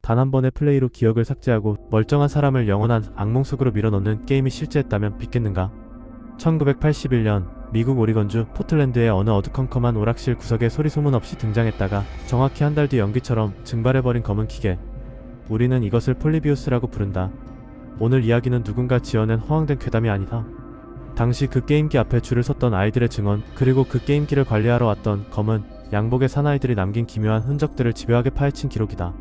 단 한 번의 플레이로 기억을 삭제하고 멀쩡한 사람을 영원한 악몽 속으로 밀어넣는 게임이 실제했다면 믿겠는가? 1981년 미국 오리건주 포틀랜드의 어느 어두컴컴한 오락실 구석에 소리소문 없이 등장했다가 정확히 한 달 뒤 연기처럼 증발해버린 검은 기계. 우리는 이것을 폴리비우스라고 부른다. 오늘 이야기는 누군가 지어낸 허황된 괴담이 아니다. 당시 그 게임기 앞에 줄을 섰던 아이들의 증언, 그리고 그 게임기를 관리하러 왔던 검은 양복의 사나이들이 남긴 기묘한 흔적들을 집요하게 파헤친 기록이다.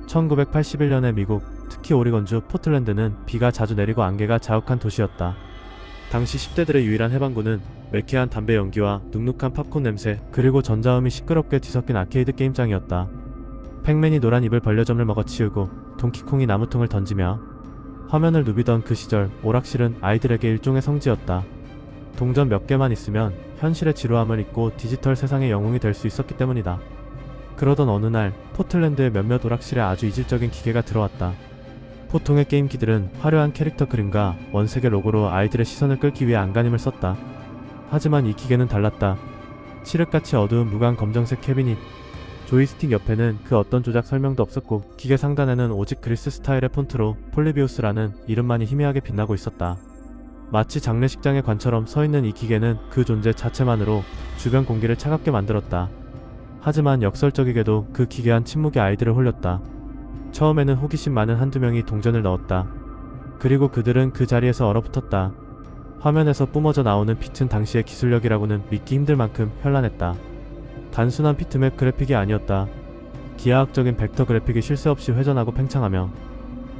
1981년의 미국, 특히 오리건주 포틀랜드는 비가 자주 내리고 안개가 자욱한 도시였다. 당시 10대들의 유일한 해방구는 매캐한 담배 연기와 눅눅한 팝콘 냄새, 그리고 전자음이 시끄럽게 뒤섞인 아케이드 게임장이었다. 팩맨이 노란 입을 벌려 점을 먹어치우고 동키콩이 나무통을 던지며 화면을 누비던 그 시절, 오락실은 아이들에게 일종의 성지였다. 동전 몇 개만 있으면 현실의 지루함을 잊고 디지털 세상의 영웅이 될 수 있었기 때문이다. 그러던 어느 날 포틀랜드의 몇몇 오락실에 아주 이질적인 기계가 들어왔다. 보통의 게임기들은 화려한 캐릭터 그림과 원색의 로고로 아이들의 시선을 끌기 위해 안간힘을 썼다. 하지만 이 기계는 달랐다. 칠흑같이 어두운 무광 검정색 캐비닛, 조이스틱 옆에는 그 어떤 조작 설명도 없었고 기계 상단에는 오직 그리스 스타일의 폰트로 폴리비우스라는 이름만이 희미하게 빛나고 있었다. 마치 장례식장의 관처럼 서있는 이 기계는 그 존재 자체만으로 주변 공기를 차갑게 만들었다. 하지만 역설적이게도 그 기괴한 침묵이 아이들을 홀렸다. 처음에는 호기심 많은 한두 명이 동전을 넣었다. 그리고 그들은 그 자리에서 얼어붙었다. 화면에서 뿜어져 나오는 빛은 당시의 기술력이라고는 믿기 힘들 만큼 현란했다. 단순한 비트맵 그래픽이 아니었다. 기하학적인 벡터 그래픽이 쉴 새 없이 회전하고 팽창하며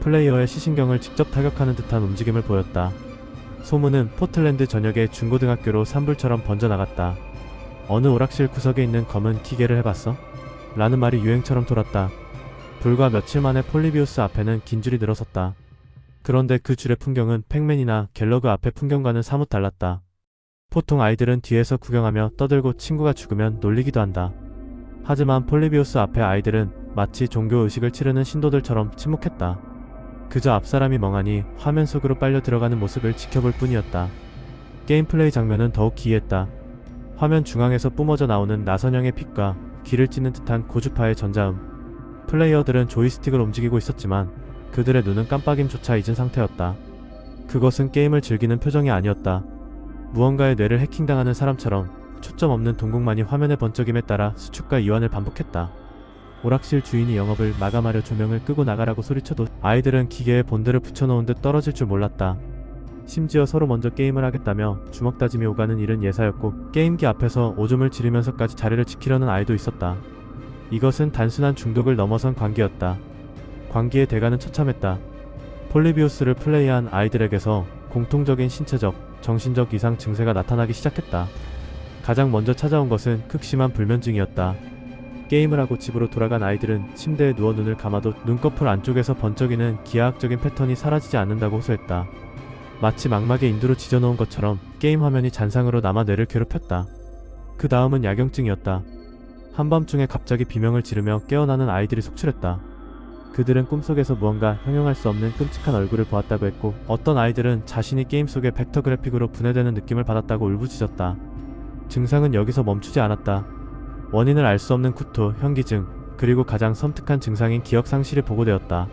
플레이어의 시신경을 직접 타격하는 듯한 움직임을 보였다. 소문은 포틀랜드 전역의 중고등학교로 산불처럼 번져나갔다. 어느 오락실 구석에 있는 검은 기계를 해봤어? 라는 말이 유행처럼 돌았다. 불과 며칠 만에 폴리비우스 앞에는 긴 줄이 늘어섰다. 그런데 그 줄의 풍경은 팩맨이나 갤러그 앞의 풍경과는 사뭇 달랐다. 보통 아이들은 뒤에서 구경하며 떠들고 친구가 죽으면 놀리기도 한다. 하지만 폴리비우스 앞의 아이들은 마치 종교의식을 치르는 신도들처럼 침묵했다. 그저 앞사람이 멍하니 화면 속으로 빨려 들어가는 모습을 지켜볼 뿐이었다. 게임 플레이 장면은 더욱 기이했다. 화면 중앙에서 뿜어져 나오는 나선형의 빛과 귀를 찢는 듯한 고주파의 전자음. 플레이어들은 조이스틱을 움직이고 있었지만 그들의 눈은 깜빡임조차 잊은 상태였다. 그것은 게임을 즐기는 표정이 아니었다. 무언가의 뇌를 해킹당하는 사람처럼 초점 없는 동공만이 화면의 번쩍임에 따라 수축과 이완을 반복했다. 오락실 주인이 영업을 마감하려 조명을 끄고 나가라고 소리쳐도 아이들은 기계에 본드를 붙여놓은 듯 떨어질 줄 몰랐다. 심지어 서로 먼저 게임을 하겠다며 주먹 다짐이 오가는 일은 예사였고 게임기 앞에서 오줌을 지르면서까지 자리를 지키려는 아이도 있었다. 이것은 단순한 중독을 넘어선 광기였다. 광기의 대가는 처참했다. 폴리비우스를 플레이한 아이들에게서 공통적인 신체적, 정신적 이상 증세가 나타나기 시작했다. 가장 먼저 찾아온 것은 극심한 불면증이었다. 게임을 하고 집으로 돌아간 아이들은 침대에 누워 눈을 감아도 눈꺼풀 안쪽에서 번쩍이는 기하학적인 패턴이 사라지지 않는다고 호소했다. 마치 망막에 인두로 지져놓은 것처럼 게임 화면이 잔상으로 남아 뇌를 괴롭혔다. 그 다음은 야경증이었다. 한밤중에 갑자기 비명을 지르며 깨어나는 아이들이 속출했다. 그들은 꿈속에서 무언가 형용할 수 없는 끔찍한 얼굴을 보았다고 했고 어떤 아이들은 자신이 게임 속의 벡터 그래픽으로 분해되는 느낌을 받았다고 울부짖었다. 증상은 여기서 멈추지 않았다. 원인을 알 수 없는 구토, 현기증, 그리고 가장 섬뜩한 증상인 기억상실이 보고되었다.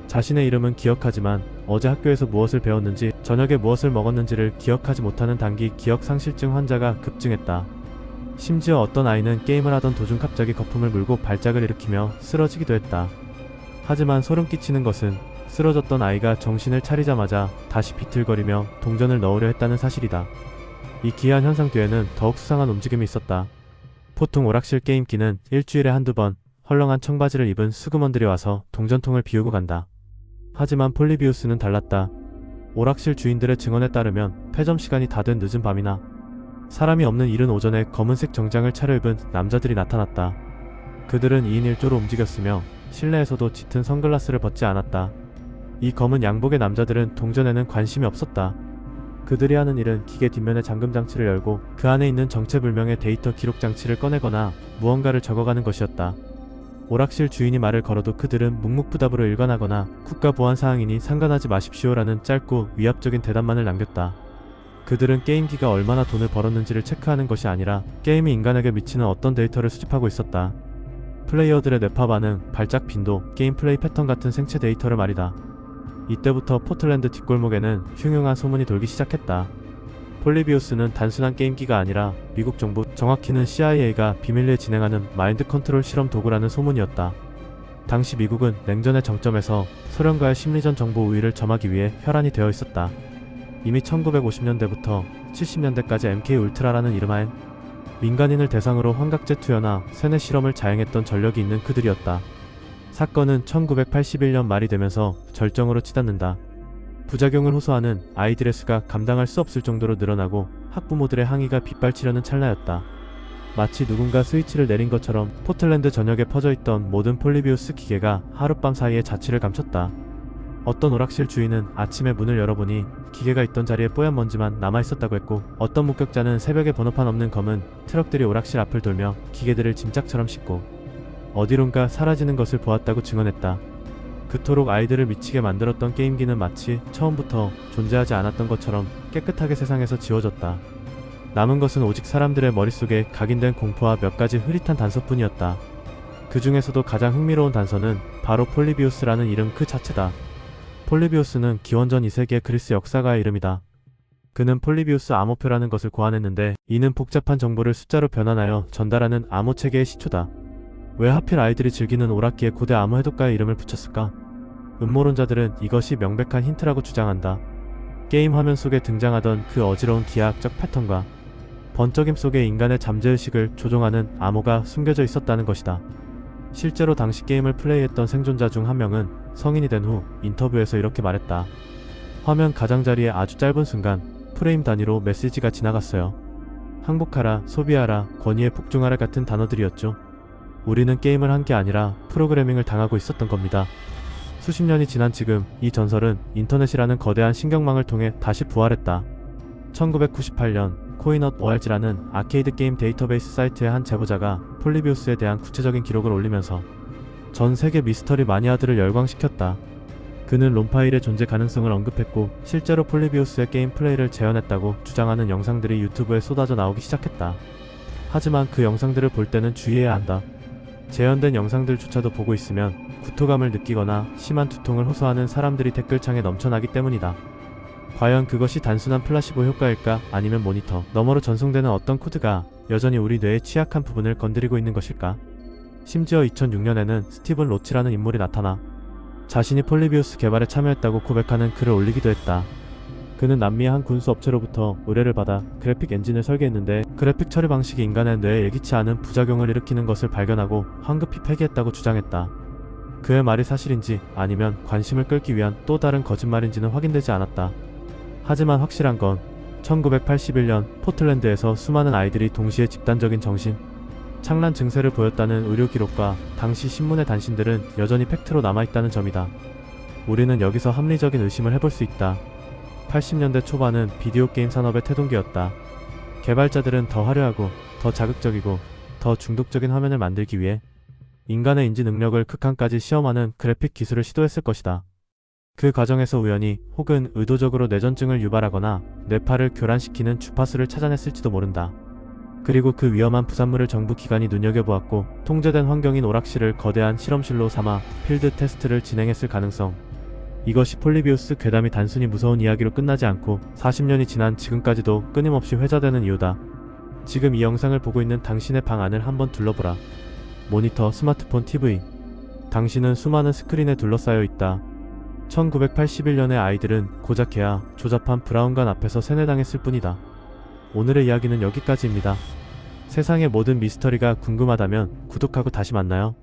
자신의 이름은 기억하지만 어제 학교에서 무엇을 배웠는지, 저녁에 무엇을 먹었는지를 기억하지 못하는 단기 기억상실증 환자가 급증했다. 심지어 어떤 아이는 게임을 하던 도중 갑자기 거품을 물고 발작을 일으키며 쓰러지기도 했다. 하지만 소름 끼치는 것은 쓰러졌던 아이가 정신을 차리자마자 다시 비틀거리며 동전을 넣으려 했다는 사실이다. 이 기이한 현상 뒤에는 더욱 수상한 움직임이 있었다. 보통 오락실 게임기는 일주일에 한두 번 헐렁한 청바지를 입은 수금원들이 와서 동전통을 비우고 간다. 하지만 폴리비우스는 달랐다. 오락실 주인들의 증언에 따르면 폐점 시간이 다 된 늦은 밤이나 사람이 없는 이른 오전에 검은색 정장을 차려입은 남자들이 나타났다. 그들은 2인 1조로 움직였으며 실내에서도 짙은 선글라스를 벗지 않았다. 이 검은 양복의 남자들은 동전에는 관심이 없었다. 그들이 하는 일은 기계 뒷면의 잠금 장치를 열고 그 안에 있는 정체불명의 데이터 기록 장치를 꺼내거나 무언가를 적어가는 것이었다. 오락실 주인이 말을 걸어도 그들은 묵묵부답으로 일관하거나 국가 보안 사항이니 상관하지 마십시오라는 짧고 위압적인 대답만을 남겼다. 그들은 게임기가 얼마나 돈을 벌었는지를 체크하는 것이 아니라 게임이 인간에게 미치는 어떤 데이터를 수집하고 있었다. 플레이어들의 뇌파 반응, 발작 빈도, 게임 플레이 패턴 같은 생체 데이터를 말이다. 이때부터 포틀랜드 뒷골목에는 흉흉한 소문이 돌기 시작했다. 폴리비우스는 단순한 게임기가 아니라 미국 정부, 정확히는 CIA가 비밀리에 진행하는 마인드 컨트롤 실험 도구라는 소문이었다. 당시 미국은 냉전의 정점에서 소련과의 심리전 정보 우위를 점하기 위해 혈안이 되어 있었다. 이미 1950년대부터 70년대까지 MK 울트라라는 이름하엔 민간인을 대상으로 환각제 투여나 세뇌 실험을 자행했던 전력이 있는 그들이었다. 사건은 1981년 말이 되면서 절정으로 치닫는다. 부작용을 호소하는 아이들의 수가 감당할 수 없을 정도로 늘어나고 학부모들의 항의가 빗발치려는 찰나였다. 마치 누군가 스위치를 내린 것처럼 포틀랜드 전역에 퍼져있던 모든 폴리비우스 기계가 하룻밤 사이에 자취를 감췄다. 어떤 오락실 주인은 아침에 문을 열어보니 기계가 있던 자리에 뽀얀 먼지만 남아있었다고 했고, 어떤 목격자는 새벽에 번호판 없는 검은 트럭들이 오락실 앞을 돌며 기계들을 짐짝처럼 싣고 어디론가 사라지는 것을 보았다고 증언했다. 그토록 아이들을 미치게 만들었던 게임기는 마치 처음부터 존재하지 않았던 것처럼 깨끗하게 세상에서 지워졌다. 남은 것은 오직 사람들의 머릿속에 각인된 공포와 몇 가지 흐릿한 단서뿐이었다. 그 중에서도 가장 흥미로운 단서는 바로 폴리비우스라는 이름 그 자체다. 폴리비우스는 기원전 2세기의 그리스 역사가의 이름이다. 그는 폴리비우스 암호표라는 것을 고안했는데, 이는 복잡한 정보를 숫자로 변환하여 전달하는 암호체계의 시초다. 왜 하필 아이들이 즐기는 오락기에 고대 암호 해독가의 이름을 붙였을까? 음모론자들은 이것이 명백한 힌트라고 주장한다. 게임 화면 속에 등장하던 그 어지러운 기하학적 패턴과 번쩍임 속에 인간의 잠재의식을 조종하는 암호가 숨겨져 있었다는 것이다. 실제로 당시 게임을 플레이했던 생존자 중 한 명은 성인이 된 후 인터뷰에서 이렇게 말했다. 화면 가장자리에 아주 짧은 순간 프레임 단위로 메시지가 지나갔어요. 항복하라, 소비하라, 권위에 복종하라 같은 단어들이었죠. 우리는 게임을 한 게 아니라 프로그래밍을 당하고 있었던 겁니다. 수십 년이 지난 지금 이 전설은 인터넷이라는 거대한 신경망을 통해 다시 부활했다. 1998년 코인엇ORG라는 아케이드 게임 데이터베이스 사이트의 한 제보자가 폴리비우스에 대한 구체적인 기록을 올리면서 전 세계 미스터리 마니아들을 열광시켰다. 그는 롬파일의 존재 가능성을 언급했고, 실제로 폴리비우스의 게임 플레이를 재현했다고 주장하는 영상들이 유튜브에 쏟아져 나오기 시작했다. 하지만 그 영상들을 볼 때는 주의해야 한다. 재현된 영상들조차도 보고 있으면 구토감을 느끼거나 심한 두통을 호소하는 사람들이 댓글창에 넘쳐나기 때문이다. 과연 그것이 단순한 플라시보 효과일까, 아니면 모니터 너머로 전송되는 어떤 코드가 여전히 우리 뇌의 취약한 부분을 건드리고 있는 것일까? 심지어 2006년에는 스티븐 로치라는 인물이 나타나 자신이 폴리비우스 개발에 참여했다고 고백하는 글을 올리기도 했다. 그는 남미의 한 군수 업체로부터 의뢰를 받아 그래픽 엔진을 설계했는데, 그래픽 처리 방식이 인간의 뇌에 예기치 않은 부작용을 일으키는 것을 발견하고 황급히 폐기했다고 주장했다. 그의 말이 사실인지 아니면 관심을 끌기 위한 또 다른 거짓말인지는 확인되지 않았다. 하지만 확실한 건 1981년 포틀랜드에서 수많은 아이들이 동시에 집단적인 정신 착란 증세를 보였다는 의료 기록과 당시 신문의 단신들은 여전히 팩트로 남아있다는 점이다. 우리는 여기서 합리적인 의심을 해볼 수 있다. 80년대 초반은 비디오 게임 산업의 태동기였다. 개발자들은 더 화려하고 더 자극적이고 더 중독적인 화면을 만들기 위해 인간의 인지 능력을 극한까지 시험하는 그래픽 기술을 시도했을 것이다. 그 과정에서 우연히 혹은 의도적으로 뇌전증을 유발하거나 뇌파를 교란시키는 주파수를 찾아냈을지도 모른다. 그리고 그 위험한 부산물을 정부 기관이 눈여겨보았고, 통제된 환경인 오락실을 거대한 실험실로 삼아 필드 테스트를 진행했을 가능성. 이것이 폴리비우스 괴담이 단순히 무서운 이야기로 끝나지 않고 40년이 지난 지금까지도 끊임없이 회자되는 이유다. 지금 이 영상을 보고 있는 당신의 방 안을 한번 둘러보라. 모니터, 스마트폰, TV. 당신은 수많은 스크린에 둘러싸여 있다. 1981년의 아이들은 고작 해야 조잡한 브라운관 앞에서 세뇌당했을 뿐이다. 오늘의 이야기는 여기까지입니다. 세상의 모든 미스터리가 궁금하다면 구독하고 다시 만나요.